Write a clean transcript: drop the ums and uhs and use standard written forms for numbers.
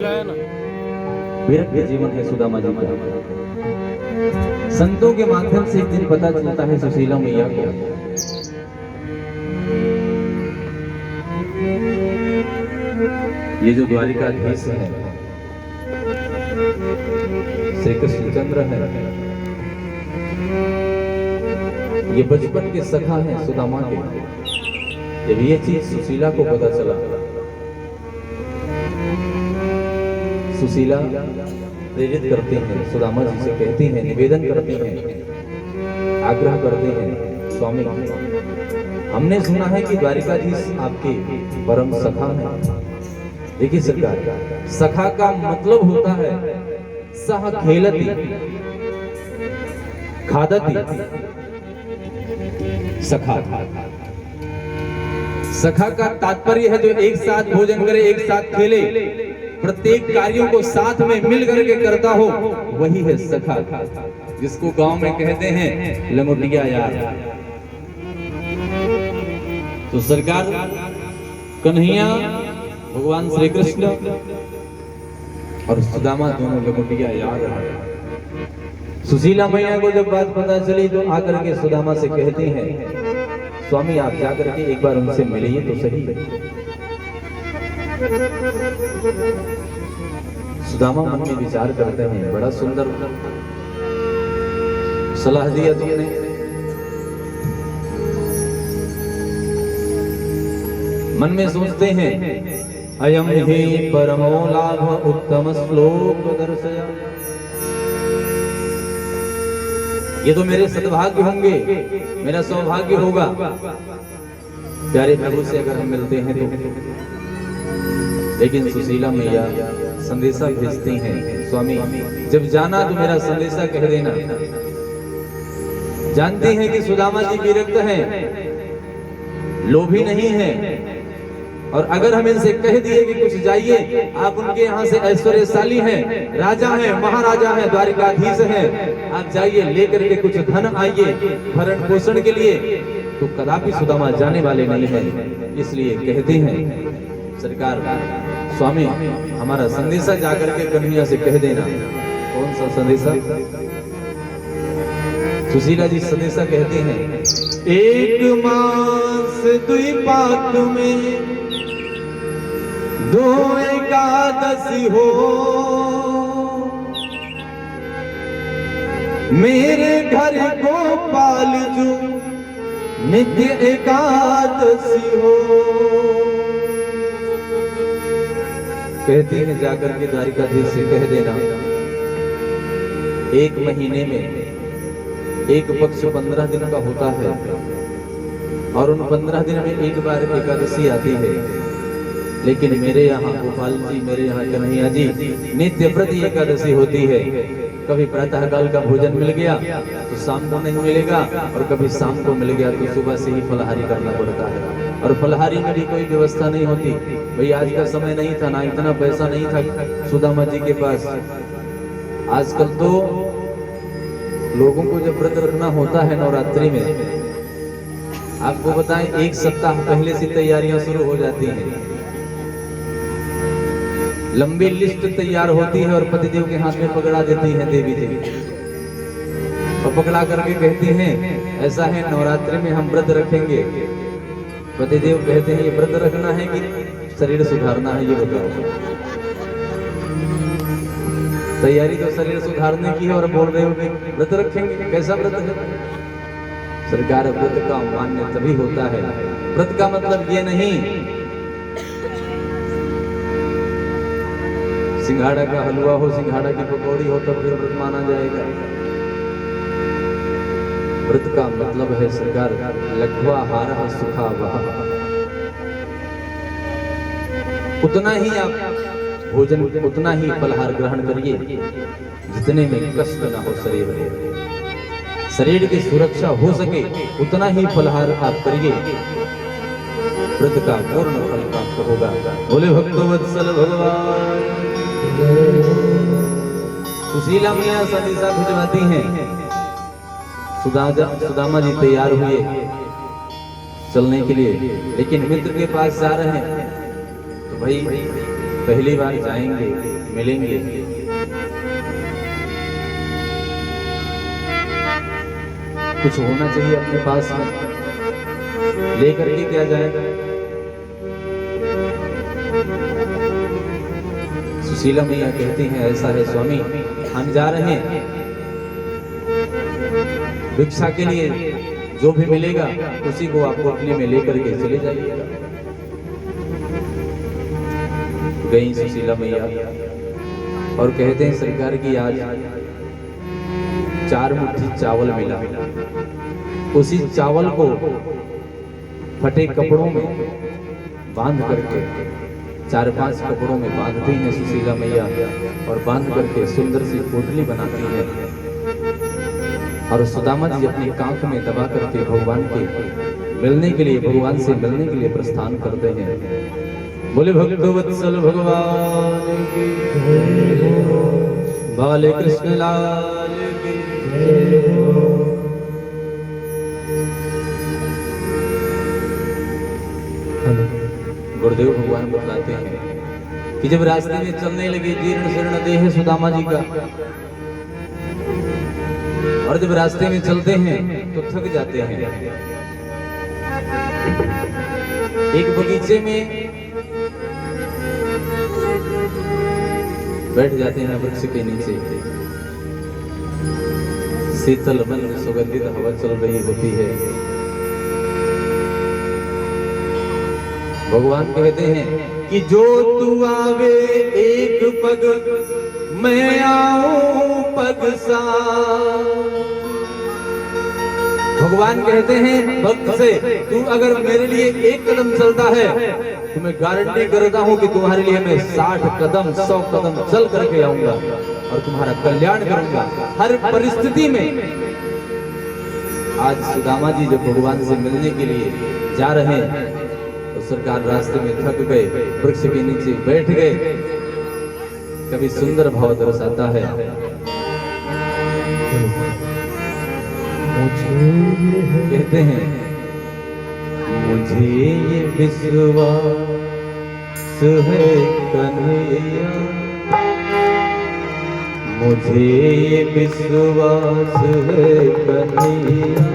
विरक्त जीवन है सुदामा जी का। संतों के माध्यम से एक दिन पता चलता है सुशीला मैया को। ये जो द्वारिकाधीश है श्री कृष्णचंद्र है, ये बचपन के सखा हैं सुदामा के। जब ये चीज सुशीला को पता चला, सुशीला प्रेरित करते हैं, सुदामा जी से कहती हैं, निवेदन करती हैं, आग्रह करते हैं, स्वामी हमने सुना है कि द्वारिकाधीश आपके परम सखा हैं। देखिए सरकार, सखा का मतलब होता है सह खेलती खादती। सखा सखा का तात्पर्य है जो एक साथ भोजन करे, एक साथ खेले, प्रत्येक कार्यों को साथ में मिल करके करता हो, वही है सखा, जिसको गांव में कहते हैं लंगोटिया यार। तो सरकार कन्हैया, भगवान श्री कृष्ण और सुदामा दोनों लंगोटिया यार। सुशीला मैया को जब बात पता चली तो आकर के सुदामा से कहती हैं, स्वामी आप जाकर के एक बार उनसे मिलिए तो सही। सुदामा मन में विचार करते हैं, बड़ा सुंदर सलाह दिया तुमने। मन में सोचते हैं, अयम ही परमो लाभ उत्तम श्लोक दर्शया। ये तो मेरे सद्भाग्य होंगे, मेरा सौभाग्य होगा प्यारे प्रभु से अगर हम मिलते हैं तो। लेकिन सुशीला मैया संदेशा भेजती हैं, स्वामी जब जाना तो मेरा संदेशा कह देना। जानती हैं कि सुदामा जी विरक्त हैं, लोभी नहीं हैं, और अगर हम इनसे कह दिए कि कुछ जाइए, आप उनके यहाँ से ऐश्वर्यशाली हैं, राजा हैं, महाराजा हैं, द्वारिकाधीश हैं, आप जाइए लेकर के कुछ धन आइए भरण पोषण के लिए, तो कदापि सुदामा जाने वाले नहीं हैं। इसलिए कहते हैं सरकार, स्वामी हमारा संदेशा जाकर के कन्हैया से कह देना। कौन सा संदेशा? सुशीला जी संदेशा कहते हैं, एक मास द्विपाक में दो एकादशी हो, मेरे घर गोपाल जो नित्य एकादशी हो। कहती है जाकर के द्वारिकाधीश से कह देना, एक महीने में एक पक्ष 15 दिन का होता है, और उन 15 दिन में एक बार एकादशी आती है। लेकिन मेरे यहाँ गोपाल जी, मेरे यहाँ कन्हैया जी नित्य प्रति एकादशी होती है। कभी प्रातः काल का भोजन मिल गया तो शाम को नहीं मिलेगा, और कभी शाम को मिल गया तो सुबह से ही फलाहारी करना पड़ता है। और फलाहारी में भी कोई व्यवस्था नहीं होती। भाई आज का समय नहीं था ना, इतना पैसा नहीं था सुदामा जी के पास। आजकल तो लोगों को जब व्रत रखना होता है नवरात्रि में, आपको बताएं एक सप्ताह पहले से तैयारियां शुरू हो जाती हैं। लंबी लिस्ट तैयार होती है और पतिदेव के हाथ में पकड़ा देती हैं देवी जी, और पकड़ा करके कहती हैं ऐसा है नवरात्रि में हम व्रत रखेंगे। पतिदेव कहते हैं ये व्रत रखना है कि शरीर सुधारना है, ये बताओ। तैयारी तो शरीर सुधारने की है और बोल रहे हो कि व्रत रखेंगे, कैसा व्रत है? सरकार व्रत का मान्य तभी होता है। व्रत का मतलब ये नहीं सिंघाड़ा का हलवा हो, सिंघाड़ा की पकौड़ी हो तब फिर व्रत माना जाएगा। व्रत का मतलब है सरकार लघ्वाहार सुखा वह, उतना ही आप भोजन, उतना ही फलहार ग्रहण करिए जितने में कष्ट न हो शरीर में। शरीर की सुरक्षा हो सके उतना ही फलहार आप करिए, व्रत का पूर्ण फल प्राप्त होगा। बोले भक्तवत्सल भगवान। सुशीला मैया संदेशा भिजवाती हैं, सुदामा जी तैयार हुए चलने के लिए, लेकिन मित्र के पास जा रहे हैं तो भाई पहली बार जाएंगे, मिलेंगे, कुछ होना चाहिए अपने पास में, लेकर के क्या जाएगा। सुशीला मैया कहती हैं ऐसा है स्वामी, हम जा रहे हैं भिक्षा के लिए, जो भी मिलेगा उसी को आप पोटली में लेकर के चले जाइएगा। गई सुशीला मैया और कहते हैं सरकार की आज 4 मुट्ठी चावल मिला। उसी चावल को फटे कपड़ों में बांध करके 4-5 कपड़ों में बांधती हैं सुशीला मैया और बांध करके सुंदर सी पोटली बनाती है और सुदामा जी अपनी कांख में दबा करके भगवान के मिलने के लिए, भगवान से मिलने के लिए प्रस्थान करते हैं। बोले भक्तवत्सल भगवान की जय हो, बाले कृष्ण लाल की जय हो। गुरुदेव भगवान बतलाते हैं कि जब रास्ते में चलने लगे जीर्ण शीर्ण देह सुदामा जी का, और जब रास्ते में चलते हैं तो थक जाते हैं। एक बगीचे में बैठ जाते हैं वृक्ष के नीचे, शीतल मन सुगंधित हवा चल रही होती है। भगवान कहते हैं कि जो तू आवे एक पग, मैं आऊं पग सा। भगवान कहते हैं भक्त से, तू अगर मेरे लिए एक कदम चलता है तो मैं गारंटी करता हूं कि तुम्हारे लिए मैं 60 कदम 100 कदम चल करके आऊंगा और तुम्हारा कल्याण करूंगा हर परिस्थिति में। आज सुदामा जी जब भगवान से मिलने के लिए जा रहे हैं तो सरकार रास्ते में थक गए, वृक्ष के नीचे बैठ गए। कभी सुंदर भाव दर्शाता है, कहते हैं मुझे ये विश्वास है कन्हैया, मुझे ये विश्वास है कन्हैया।